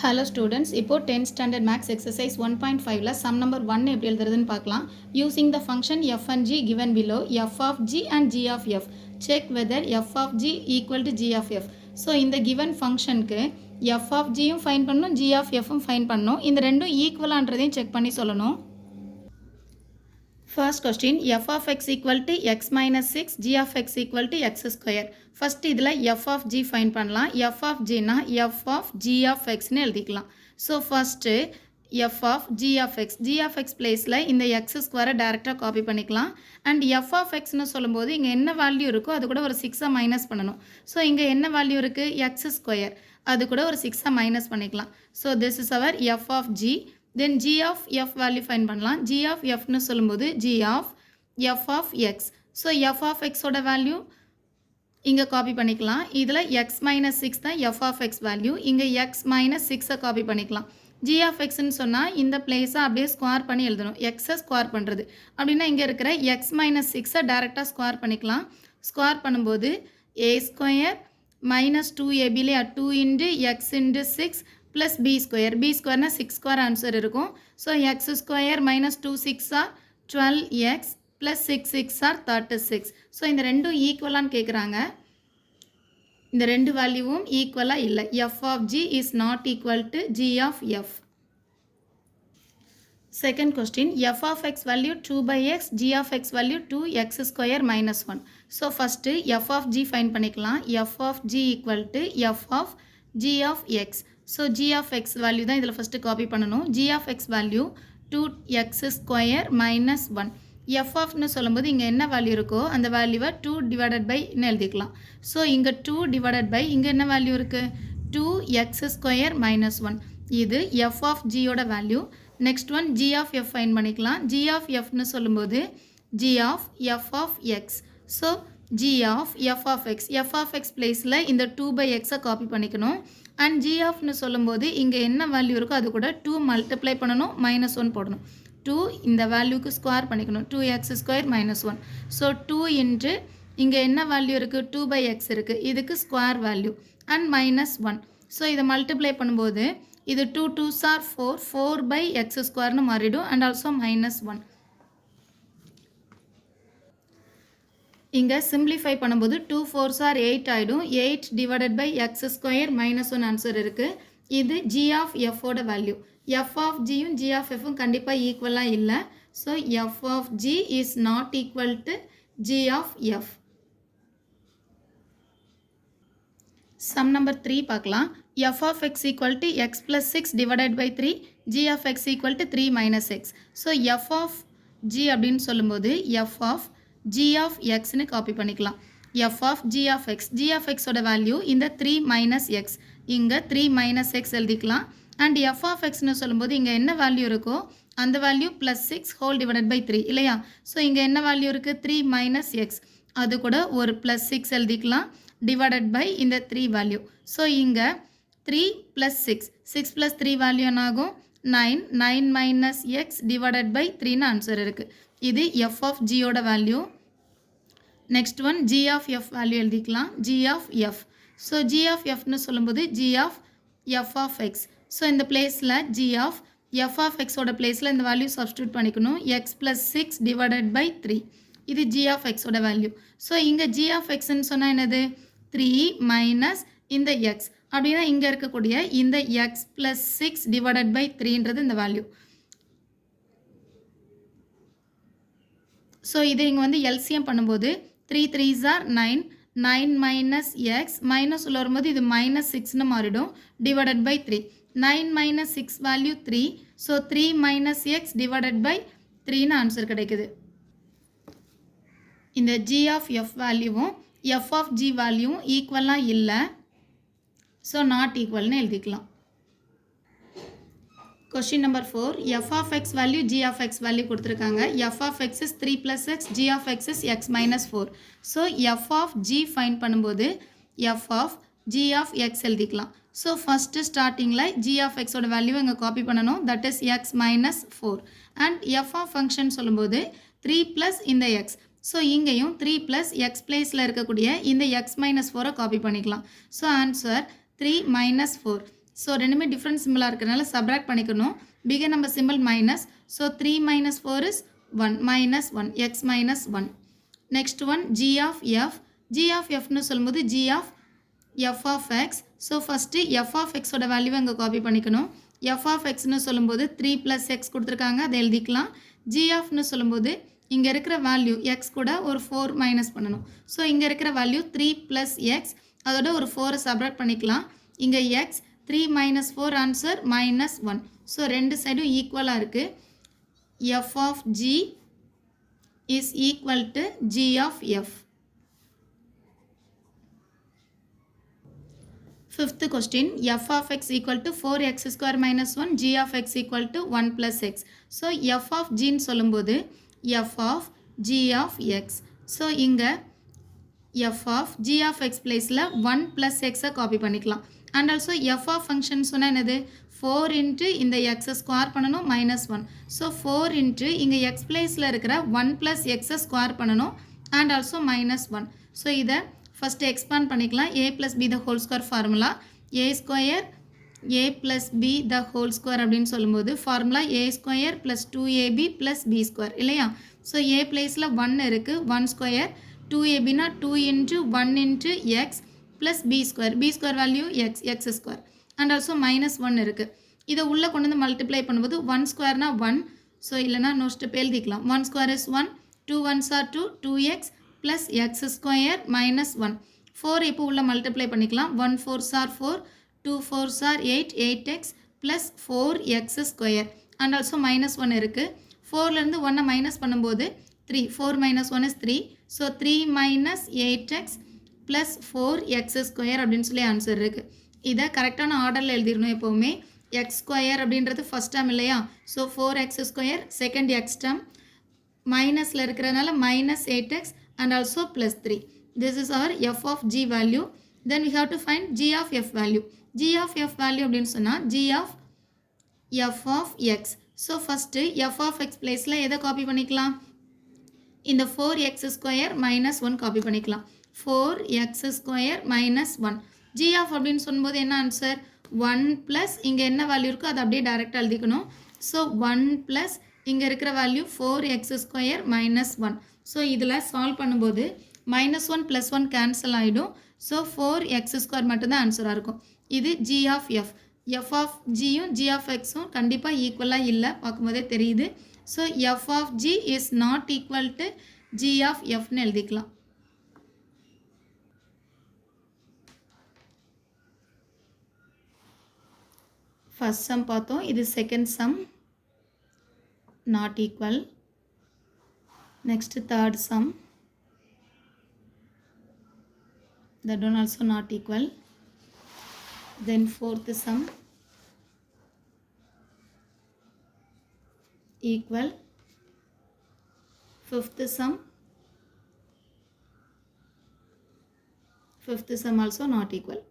Hello students, இப்போ 10th standard max exercise 1.5ல sum number 1 எப்படி எழுதுறதுன்னு பார்க்கலாம். Using the function f and g given below, f of g and g of f. Check whether f of g equal to g of f. So இந்த given functionக்கு f of gயும் find பண்ணணும், g of fம் find பண்ணணும். இந்த ரெண்டும் ஈக்குவலான்றதையும் check பண்ணி சொல்லணும். First question, f of x equal to x minus 6, g of x equal to x square. First இதில் f of g find பண்ணலாம். f of g நா f of g of x னு எழுதிக்கலாம். So first f of g of x placeல இந்த x square directா copy பண்ணிக்கலாம். And f of x னு சொல்லும்போது இங்க என்ன value இருக்கோ அது கூட ஒரு 6 minus பண்ணணும். So இங்க என்ன value இருக்கு x square. அது கூட ஒரு 6 minus பண்ணிக்கலாம். So this is our f of g. Then g of f value find பண்ணலாம். g of f னு சொல்லும்போது g of f of x. So f of x ஓட value இங்க copy பண்ணிக்கலாம். இதில் x minus 6 தான் f of x value. இங்க x minus 6 copy பண்ணிக்கலாம். g of x னு சொன்னா இந்த place அப்படியே ஸ்கொயர் பண்ணி எழுதணும். x ஸ்கொயர் பண்றது. அப்படின்னா இங்க இருக்கிற x minus 6 டைரக்டா ஸ்கொயர் பண்ணிக்கலாம். ஸ்கொயர் பண்ணும்போது a square minus 2ab ல 2 into x into 6 plus b square. b square na 6 square answer இருக்கும். So x square minus 2 6 are 12x plus 6 6 are 36. So இந்த ரெண்டும் ஈக்குவலான்னு கேட்குறாங்க. இந்த ரெண்டு வேல்யூவும் ஈக்குவலா இல்லை. f of g is not equal to g of f. Second question, f of x value 2 by x, g of x value 2x square minus 1. So first f of g find பண்ணிக்கலாம். f of g equal to f of g of x. So g of x value தான் இதில் first copy பண்ணணும். g of x value 2x square minus 1. f of னு சொல்லும்போது இங்கே என்ன value இருக்கோ அந்த வேல்யூவை 2 divided by ன்னு எழுதிக்கலாம். ஸோ இங்கே 2 divided by இங்கே என்ன வேல்யூ இருக்குது 2x square minus 1. இது f of g ஓட value. Next one g of f fine பண்ணிக்கலாம். g of f னு சொல்லும்போது g of f of x. So g of f of x. f of x பிளேஸில் இந்த 2 by x copy பண்ணிக்கணும். And g of னு சொல்லும்போது இங்கே என்ன வேல்யூ இருக்கோ அது கூட 2 மல்டிப்ளை பண்ணணும், மைனஸ் 1 போடணும். 2 இந்த வேல்யூக்கு ஸ்கொயர் பண்ணிக்கணும். 2x square minus 1. So 2 into இங்கே என்ன வேல்யூ இருக்குது 2 by x இருக்குது. இதுக்கு square value and minus 1. So இதை மல்டிப்ளை பண்ணும்போது இது 2 2s are 4, 4 by x ஸ்கொயர்னு மாறிடும் அண்ட் ஆல்சோ மைனஸ் 1. இங்கே சிம்பிளிஃபை பண்ணும்போது 2 4s are 8 ஆகிடும். 8 divided by x square minus 1 answer இருக்குது. இது g of f ஓட value. f of gயும் g of fம் கண்டிப்பாக ஈக்குவலாக இல்லை. So f of g is not equal to g of f. Sum number 3 பார்க்கலாம். f of x equal to x plus 6 divided by 3, g of x equal to 3 minus x. So f of g அப்படின்னு சொல்லும்போது f of g of x னு copy பண்ணிக்கலாம். f of g of x. g of x ஓட value இந்த 3 minus x. இங்கே 3 minus x எழுதிக்கலாம். And f of x னு சொல்லும்போது இங்கே என்ன வேல்யூ இருக்கோ அந்த value plus 6 whole divided by 3 இல்லையா. ஸோ இங்கே என்ன வேல்யூ இருக்குது 3 minus x. அது கூட ஒரு plus 6 எழுதிக்கலாம் divided by இந்த 3 வேல்யூ. ஸோ இங்கே 3 plus 6. 6 plus 3 வேல்யூ என்ன ஆகும் 9. 9 minus x divided by 3னு ஆன்சர் இருக்குது. இது f of g ஓட value. Next one g of f value எழுதிக்கலாம். g of f. So g of f னு சொல்லும்போது g of f of x. So இந்த பிளேஸில் g of f of x ஓட பிளேஸில் இந்த வேல்யூ சப்ஸ்டியூட் பண்ணிக்கணும். x plus 6 divided by 3. இது g of x ஓட வேல்யூ. ஸோ இங்கே g of x ன்னு சொன்னால் என்னது 3 minus இந்த x. அப்படின்னா இங்கே இருக்கக்கூடிய இந்த x plus 6 divided by 3ன்றது இந்த வேல்யூ. ஸோ இதை இங்கே வந்து எல்சிஎம் பண்ணும்போது 3 3s are 9. 9 minus x minus உள்ள வரும்போது இது மைனஸ் 6ன்னு மாறிடும் divided by 3. 9 minus 6 value 3. So 3 minus x divided by 3ன்னு ஆன்சர் கிடைக்குது. இந்த g of f வேல்யூவும் f of g வேல்யூவும் ஈக்குவலாக இல்லை. ஸோ நாட் ஈக்குவல்னு எழுதிக்கலாம். Question number 4, f of x value, g of x value கொடுத்திருக்காங்க. f of x is 3 plus x, g of x is x minus 4. So f of g find பண்ணும்போது f of g of x எழுதிக்கலாம். So first startingல g of x ஓட value இங்கே copy பண்ணணும். that is x minus 4. and f of function சொல்லும்போது 3 plus இந்த x. So இங்கேயும் 3 plus x பிளேஸில் இருக்கக்கூடிய இந்த x minus 4 காப்பி பண்ணிக்கலாம். So answer 3 minus 4. ஸோ ரெண்டுமே டிஃப்ரெண்ட் சிம்பிளாக இருக்கிறனால சப்ராக்ட் பண்ணிக்கணும். Figure number simple minus. So 3 minus 4 is 1 minus 1 x minus 1. Next one g of f. g of fனு சொல்லும்போது g of f of x. So first f of xோட வேல்யூவை இங்கே copy பண்ணிக்கணும். f of xனு சொல்லும்போது 3 plus x கொடுத்துருக்காங்க, அதை எழுதிக்கலாம். g ofனு சொல்லும்போது இங்கே இருக்கிற வேல்யூ x கூட ஒரு 4 மைனஸ் பண்ணணும். ஸோ இங்கே இருக்கிற வேல்யூ 3 plus x, அதோட ஒரு 4 சப்ராக்ட் பண்ணிக்கலாம். இங்கே x 3 minus 4 answer minus 1. So ரெண்டு சைடும் ஈக்குவலாக இருக்குது. f of g is equal to g of f. Fifth question, f of x equal to 4x square minus 1, g of x equal to 1 plus x. So f of g ன்னு சொல்லும்போது f of g of x. So இங்கே f of g of x placeல 1 plus x copy பண்ணிக்கலாம். And also f of function சொன்ன என்னது 4 into இந்த x square பண்ணணும் minus 1. So 4 into இங்கே x placeல இருக்கிற 1 plus x ஸ்கொயர் பண்ணணும் and also minus 1. So இதை first expand பண்ணிக்கலாம். a plus b the whole square formula. a square a plus b the whole square அப்படின்னு சொல்லும்போது formula a square plus 2ab plus b square இல்லையா? So a placeல 1 இருக்கு, 1 square, 2ab னா 2 into 1 into x plus b square value x square and also minus 1 இருக்கு. இதை உள்ள கொண்டு வந்து மல்டிப்ளை பண்ணும்போது 1 squareனா 1. ஸோ இல்லைனா நோ ஸ்டெப் எழுதிக்கலாம். 1 square is 1, 2 ones are 2, 2x plus x square minus 1. 4 இப்போ உள்ள மல்டிப்ளை பண்ணிக்கலாம். 1 4s are 4, 2 4s are 8, 8x plus 4x square and also minus 1 இருக்குது. 4லேருந்து 1 மைனஸ் பண்ணும்போது 3, 4 minus 1 is 3. So 3 minus 8x plus 4x square அப்படின்னு சொல்லி answer இருக்குது. இதை கரெக்டான ஆர்டரில் எழுதிடணும் எப்போவுமே. x square அப்படின்றது ஃபஸ்ட் டேர்ம் இல்லையா? So 4x square second x term மைனஸில் இருக்கிறதுனால minus 8x and also plus 3. This is our f of g value. Then we have to find g of f value. g of f value அப்படின்னு சொன்னால் g of f of x. So first f of x placeல எதை copy பண்ணிக்கலாம்? இந்த 4x square minus 1 copy பண்ணிக்கலாம். 4x square minus 1. g of அப்படின்னு சொல்லும்போது என்ன answer? 1 plus இங்கே என்ன வேல்யூ இருக்கோ அதை அப்படியே டைரெக்டாக எழுதிக்கணும். ஸோ 1 plus இங்கே இருக்கிற value 4x square minus 1. So இதில் சால்வ் பண்ணும்போது minus 1 plus 1 கேன்சல் ஆகிடும். ஸோ 4x square மட்டும்தான் ஆன்சராக இருக்கும். இது g of f. f of gயும் g of xும் கண்டிப்பாக ஈக்குவலாக இல்லை, பார்க்கும்போதே தெரியுது. So f of g is not equal to g of fன்னு எழுதிக்கலாம். ஃபர்ஸ்ட் சம் பார்த்தோம், இது second sum not equal. Next third sum, that one also not equal. Then fourth sum equal. Fifth sum also not equal.